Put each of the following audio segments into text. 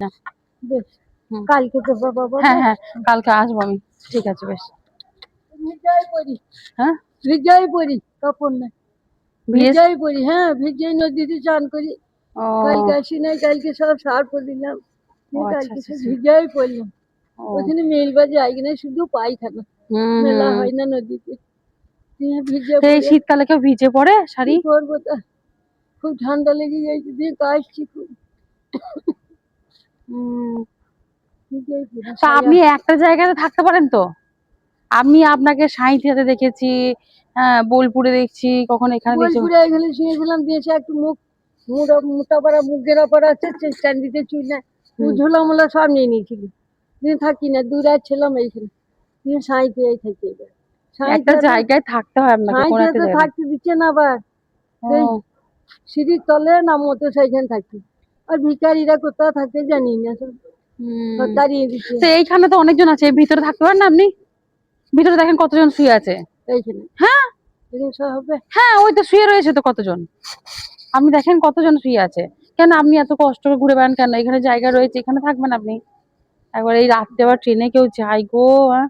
না। বেশ, হুম। কালকে তো বাবা হ্যাঁ হ্যাঁ, কালকে আসবো আমি। ঠিক আছে, বেশ। ভিজাই পড়ি, হ্যাঁ, ভিজাই পড়ি, কাপড় না ভিজে। ভিজাই পড়ি, হ্যাঁ ভিজাই নদীতে চান করি। কালকে ও আসি নাই, কালকে সব সার করে দিলাম, ও, আচ্ছা কালকে আচ্ছা সব আচ্ছা। ভিজাই পড়লাম। ও ওখানে মেলবাজে আইগিনা শুধু পায়খানা, হুম মেলা হুম। হয় না নদীতে। ভিজে তো এই পড়ে শীতকালে কেউ ভিজে পড়ে কি শাড়ি? করবো তা, খুব ঠান্ডা লেগে গেছে, দিয়ে কাশছি খুব। হুম। ভিজেই পড়ি তা সায়া। আপনি একটা জায়গাতে থাকতে পারেন তো। আমি আপনাকে সাঁইথিয়াতে দেখেছি, হ্যাঁ বোলপুরে দেখছি, কখনো এখানে দেখছি। বোলপুরে এখানে শুয়েছিলাম, দিয়েছে একটু মুখ মোটা মোটা পাড়া, মুখ গেরা পাড়া আছে, চান্দিতে চুল না, হুম। ঝোলা মোলা সব নিয়ে নিয়েছিল। দিয়ে থাকি না, 2 রাত ছিলাম এইখানে, দিয়ে সাঁইথিয়াই থাকি এবার। একটা সাঁইথিয়াতে, জায়গায় থাকতে হয় আপনাকে, কোন একটা সাঁইথিয়াতে জায়গায়। থাকতে দিচ্ছে না আবার, সেই ও সিঁড়ির তলে নামো তো সেইখানে থাকি। আর ভিখারিরা কোথাও থাকে জানি না, সব হুম। সব তাড়িয়ে দিচ্ছে তো এইখানে তো অনেকজন আছে, এর ভিতরে থাকতে পারেন না আপনি? ভিতরে দেখেন কতজন শুয়ে আছে। এইখানে। হ্যাঁ এখানে সব হবে। হ্যাঁ, ওই তো শুয়ে রয়েছে তো কতজন। আপনি দেখেন কতজন শুয়ে আছে। কেন আপনি এত কষ্ট করে ঘুরে বেড়ান কেন? এখানে জায়গা রয়েছে, এখানে থাকবেন আপনি। একবার এই রাত্রে আবার ট্রেনে কেউ যায় গো, হ্যাঁ?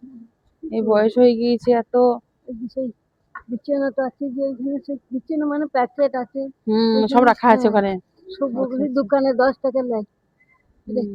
কি এই করবো? বয়স হয়ে গিয়েছে এত। এই যে সেই বিছানাটা আছে, যে এখানে সেই বিছানা মানে প্যাকেট আছে হুম, সব ওইখানে, রাখা আছে হ্যাঁ ওখানে। সব আচ্ছা ওগুলি আচ্ছা। দোকানে 10 টাকা নেয়। হুম।